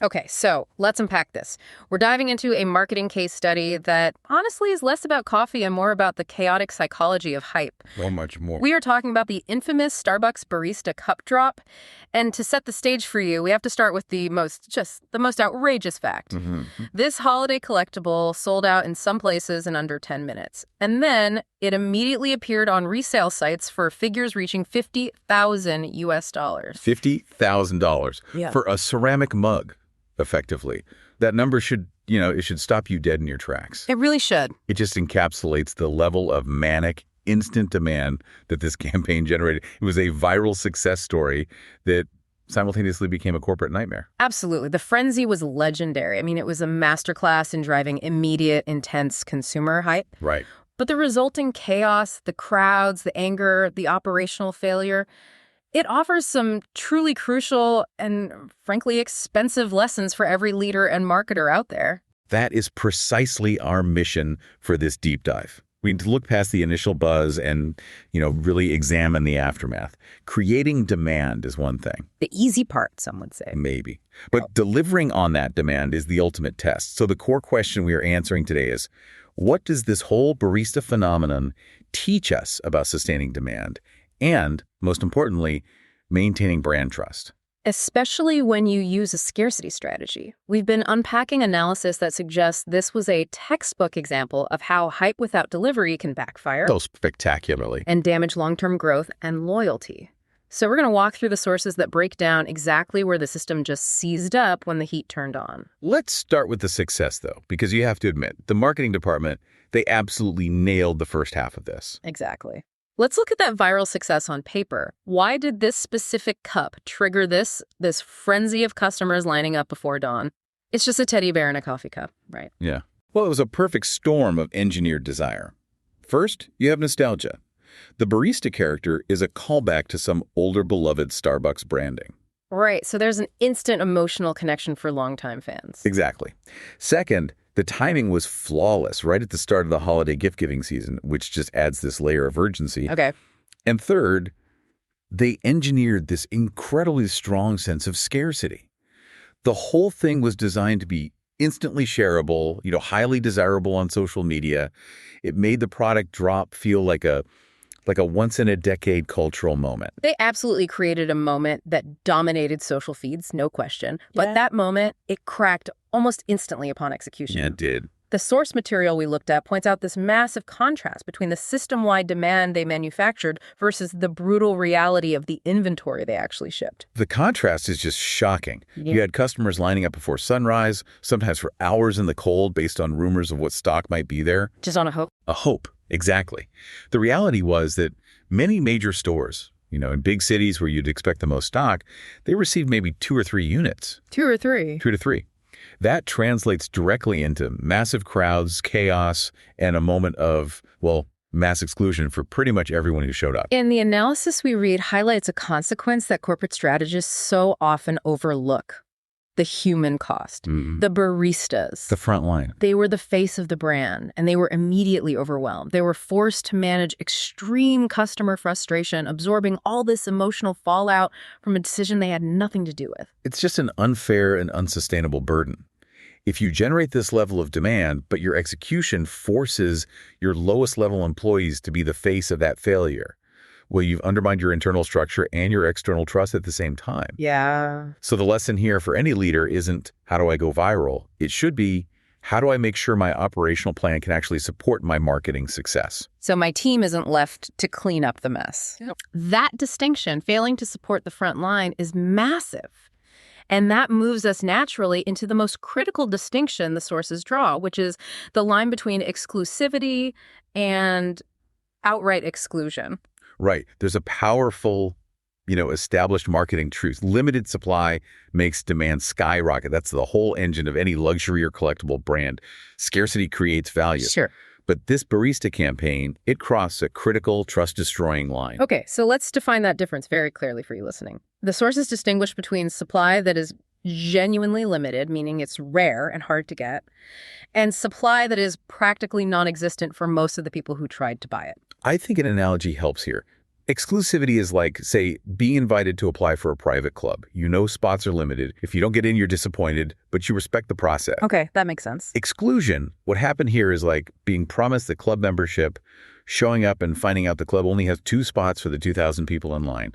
Okay, so let's unpack this. We're diving into a marketing case study that honestly is less about coffee and more about the chaotic psychology of hype. So much more. We are talking about the infamous Starbucks Barista cup drop. And to set the stage for you, we have to start with the most outrageous fact. This holiday collectible sold out in some places in under 10 minutes. And then it immediately appeared on resale sites for figures reaching $50,000 US. $50,000 for a ceramic mug, effectively. That number should, it should stop you dead in your tracks. It really should. It just encapsulates the level of manic, instant demand that this campaign generated. It was a viral success story that simultaneously became a corporate nightmare. Absolutely. The frenzy was legendary. I mean, it was a masterclass in driving immediate, intense consumer hype. Right. But the resulting chaos, the crowds, the anger, the operational failure, it offers some truly crucial and, frankly, expensive lessons for every leader and marketer out there. That is precisely our mission for this deep dive. We need to look past the initial buzz and, really examine the aftermath. Creating demand is one thing. The easy part, some would say. Maybe. But delivering on that demand is the ultimate test. So the core question we are answering today is, what does this whole barista phenomenon teach us about sustaining demand and, most importantly, maintaining brand trust? Especially when you use a scarcity strategy. We've been unpacking analysis that suggests this was a textbook example of how hype without delivery can backfire. So spectacularly. And damage long-term growth and loyalty. So we're going to walk through the sources that break down exactly where the system just seized up when the heat turned on. Let's start with the success, though, because you have to admit, the marketing department, they absolutely nailed the first half of this. Exactly. Let's look at that viral success on paper. Why did this specific cup trigger this frenzy of customers lining up before dawn? It's just a teddy bear in a coffee cup, right? Yeah. Well, it was a perfect storm of engineered desire. First, you have nostalgia. The barista character is a callback to some older beloved Starbucks branding. Right, so there's an instant emotional connection for longtime fans. Exactly. Second, the timing was flawless right at the start of the holiday gift-giving season, which just adds this layer of urgency. Okay. And third, they engineered this incredibly strong sense of scarcity. The whole thing was designed to be instantly shareable, highly desirable on social media. It made the product drop feel like a once-in-a-decade cultural moment. They absolutely created a moment that dominated social feeds, no question. But that moment, it cracked almost instantly upon execution. Yeah, it did. The source material we looked at points out this massive contrast between the system-wide demand they manufactured versus the brutal reality of the inventory they actually shipped. The contrast is just shocking. Yeah. You had customers lining up before sunrise, sometimes for hours in the cold based on rumors of what stock might be there. Just on a hope. A hope, exactly. The reality was that many major stores, in big cities where you'd expect the most stock, they received maybe 2 or 3 units. 2 or 3? 2 to 3. That translates directly into massive crowds, chaos, and a moment of, mass exclusion for pretty much everyone who showed up. And the analysis we read highlights a consequence that corporate strategists so often overlook. The human cost. The baristas. The front line. They were the face of the brand, and they were immediately overwhelmed. They were forced to manage extreme customer frustration, absorbing all this emotional fallout from a decision they had nothing to do with. It's just an unfair and unsustainable burden. If you generate this level of demand, but your execution forces your lowest level employees to be the face of that failure, you've undermined your internal structure and your external trust at the same time. Yeah. So the lesson here for any leader isn't, how do I go viral? It should be, how do I make sure my operational plan can actually support my marketing success? So my team isn't left to clean up the mess. Yep. That distinction, failing to support the front line, is massive. And that moves us naturally into the most critical distinction the sources draw, which is the line between exclusivity and outright exclusion. Right. There's a powerful, established marketing truth. Limited supply makes demand skyrocket. That's the whole engine of any luxury or collectible brand. Scarcity creates value. Sure. But this barista campaign, it crossed a critical, trust-destroying line. Okay, so let's define that difference very clearly for you listening. The sources distinguish between supply that is genuinely limited, meaning it's rare and hard to get, and supply that is practically non-existent for most of the people who tried to buy it. I think an analogy helps here. Exclusivity is like, say, being invited to apply for a private club. You know spots are limited. If you don't get in, you're disappointed, but you respect the process. Okay, that makes sense. Exclusion, what happened here is like being promised the club membership, showing up and finding out the club only has 2 spots for the 2,000 people in line.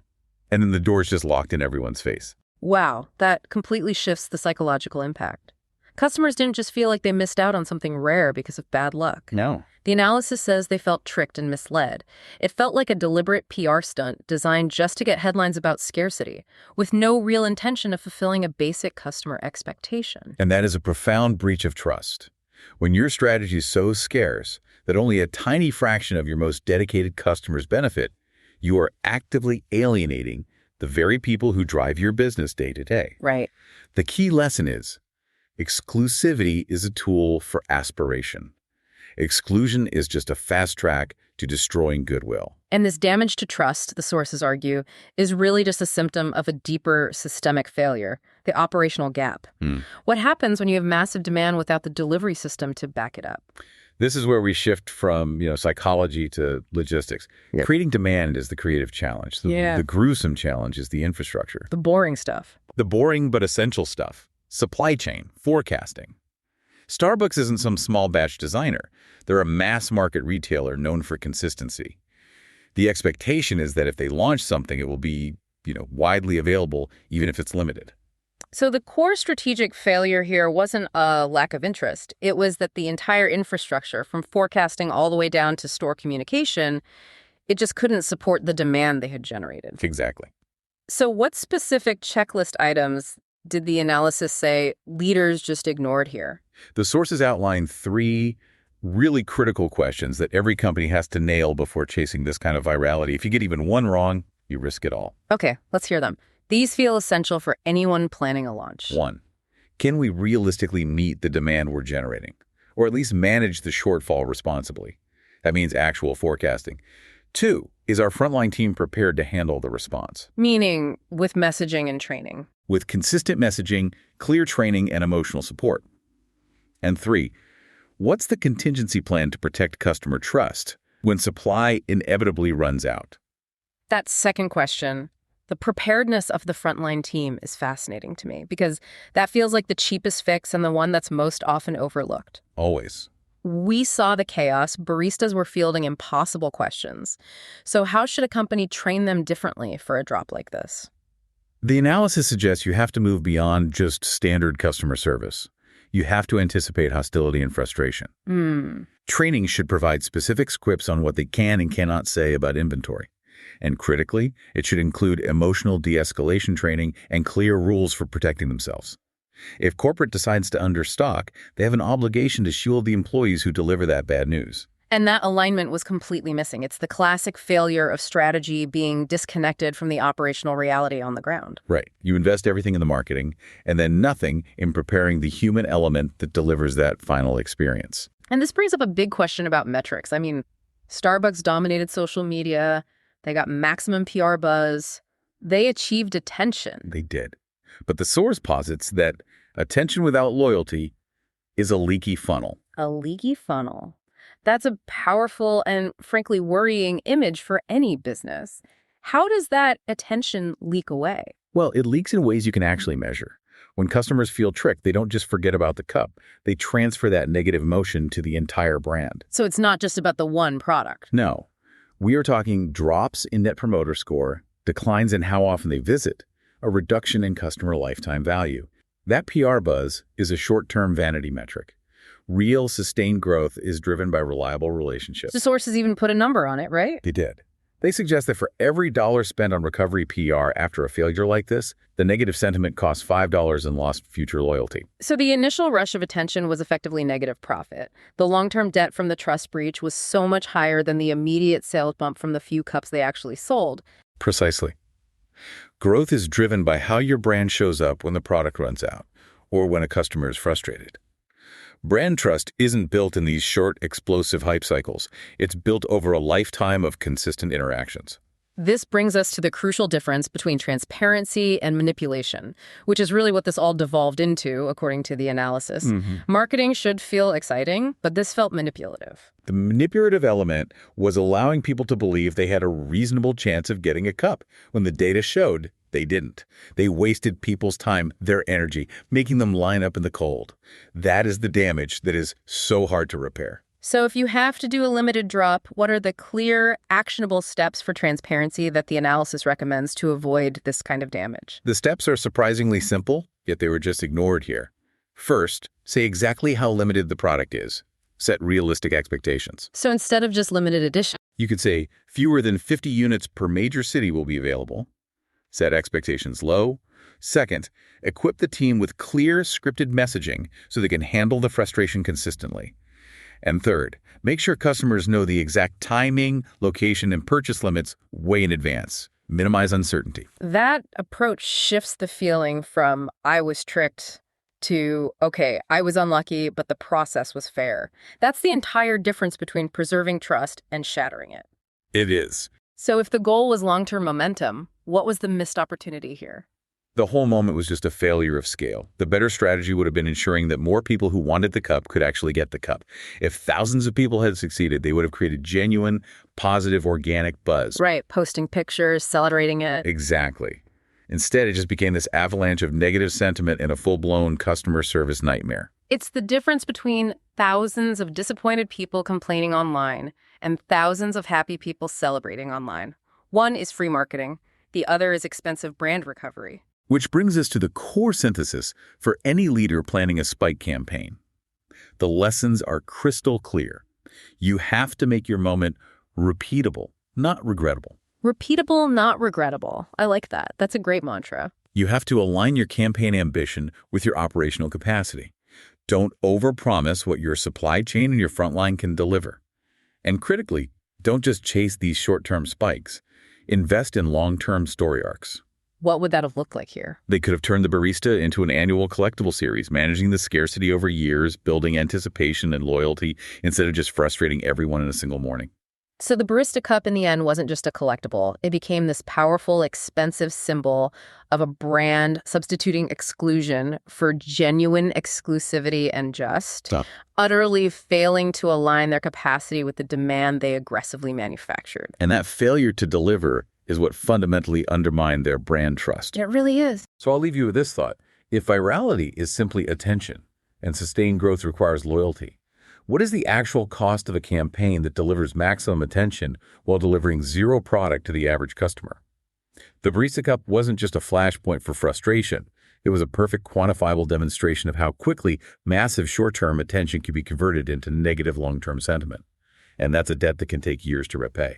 And then the door's just locked in everyone's face. Wow, that completely shifts the psychological impact. Customers didn't just feel like they missed out on something rare because of bad luck. No. The analysis says they felt tricked and misled. It felt like a deliberate PR stunt designed just to get headlines about scarcity, with no real intention of fulfilling a basic customer expectation. And that is a profound breach of trust. When your strategy is so scarce that only a tiny fraction of your most dedicated customers benefit, you are actively alienating the very people who drive your business day to day. Right. The key lesson is, exclusivity is a tool for aspiration. Exclusion is just a fast track to destroying goodwill. And this damage to trust, the sources argue, is really just a symptom of a deeper systemic failure, the operational gap. What happens when you have massive demand without the delivery system to back it up? This is where we shift from, psychology to logistics. Yep. Creating demand is the creative challenge. The gruesome challenge is the infrastructure. The boring stuff. The boring but essential stuff. Supply chain, forecasting. Starbucks isn't some small batch designer. They're a mass market retailer known for consistency. The expectation is that if they launch something, it will be, widely available, even if it's limited. So the core strategic failure here wasn't a lack of interest. It was that the entire infrastructure, from forecasting all the way down to store communication, it just couldn't support the demand they had generated. Exactly. So what specific checklist items did the analysis say leaders just ignored here? The sources outline 3 really critical questions that every company has to nail before chasing this kind of virality. If you get even one wrong, you risk it all. Okay, let's hear them. These feel essential for anyone planning a launch. 1, can we realistically meet the demand we're generating? Or at least manage the shortfall responsibly? That means actual forecasting. 2, is our frontline team prepared to handle the response? Meaning with messaging and training. With consistent messaging, clear training, and emotional support. And 3, what's the contingency plan to protect customer trust when supply inevitably runs out? That second question, the preparedness of the frontline team, is fascinating to me because that feels like the cheapest fix and the one that's most often overlooked. Always. We saw the chaos. Baristas were fielding impossible questions. So how should a company train them differently for a drop like this? The analysis suggests you have to move beyond just standard customer service. You have to anticipate hostility and frustration. Training should provide specific scripts on what they can and cannot say about inventory. And critically, it should include emotional de-escalation training and clear rules for protecting themselves. If corporate decides to understock, they have an obligation to shield the employees who deliver that bad news. And that alignment was completely missing. It's the classic failure of strategy being disconnected from the operational reality on the ground. Right. You invest everything in the marketing and then nothing in preparing the human element that delivers that final experience. And this brings up a big question about metrics. I mean, Starbucks dominated social media. They got maximum PR buzz. They achieved attention. They did. But the source posits that attention without loyalty is a leaky funnel. A leaky funnel. That's a powerful and frankly worrying image for any business. How does that attention leak away? Well, it leaks in ways you can actually measure. When customers feel tricked, they don't just forget about the cup. They transfer that negative emotion to the entire brand. So it's not just about the one product. No. We are talking drops in Net Promoter Score, declines in how often they visit, a reduction in customer lifetime value. That PR buzz is a short-term vanity metric. Real, sustained growth is driven by reliable relationships. The sources even put a number on it, right? They did. They suggest that for every dollar spent on recovery PR after a failure like this, the negative sentiment costs $5 in lost future loyalty. So the initial rush of attention was effectively negative profit. The long-term debt from the trust breach was so much higher than the immediate sales bump from the few cups they actually sold. Precisely. Growth is driven by how your brand shows up when the product runs out, or when a customer is frustrated. Brand trust isn't built in these short, explosive hype cycles. It's built over a lifetime of consistent interactions. This brings us to the crucial difference between transparency and manipulation, which is really what this all devolved into, according to the analysis. Marketing should feel exciting, but this felt manipulative. The manipulative element was allowing people to believe they had a reasonable chance of getting a cup when the data showed they didn't. They wasted people's time, their energy, making them line up in the cold. That is the damage that is so hard to repair. So if you have to do a limited drop, what are the clear, actionable steps for transparency that the analysis recommends to avoid this kind of damage? The steps are surprisingly simple, yet they were just ignored here. First, say exactly how limited the product is. Set realistic expectations. So instead of just limited edition, You could say fewer than 50 units per major city will be available. Set expectations low. Second, equip the team with clear, scripted messaging so they can handle the frustration consistently. And third, make sure customers know the exact timing, location, and purchase limits way in advance. Minimize uncertainty. that approach shifts the feeling from I was tricked to, okay, I was unlucky, but the process was fair. That's the entire difference between preserving trust and shattering it. It is. So if the goal was long-term momentum, what was the missed opportunity here? The whole moment was just a failure of scale. The better strategy would have been ensuring that more people who wanted the cup could actually get the cup. If thousands of people had succeeded, they would have created genuine, positive, organic buzz. Right, posting pictures, celebrating it. Exactly. Instead, it just became this avalanche of negative sentiment and a full-blown customer service nightmare. It's the difference between thousands of disappointed people complaining online and thousands of happy people celebrating online. One is free marketing. The other is expensive brand recovery. Which brings us to the core synthesis for any leader planning a spike campaign. The lessons are crystal clear. You have to make your moment repeatable, not regrettable. Repeatable, not regrettable. I like that. That's a great mantra. You have to align your campaign ambition with your operational capacity. Don't overpromise what your supply chain and your frontline can deliver. And critically, don't just chase these short-term spikes. Invest in long-term story arcs. What would that have looked like here? They could have turned the Barista into an annual collectible series, managing the scarcity over years, building anticipation and loyalty, instead of just frustrating everyone in a single morning. So the Barista Cup in the end wasn't just a collectible. It became this powerful, expensive symbol of a brand substituting exclusion for genuine exclusivity and just, utterly failing to align their capacity with the demand they aggressively manufactured. And that failure to deliver is what fundamentally undermined their brand trust. It really is. So I'll leave you with this thought. If virality is simply attention and sustained growth requires loyalty, what is the actual cost of a campaign that delivers maximum attention while delivering zero product to the average customer? The Barista Cup wasn't just a flashpoint for frustration. It was a perfect quantifiable demonstration of how quickly massive short-term attention can be converted into negative long-term sentiment. And that's a debt that can take years to repay.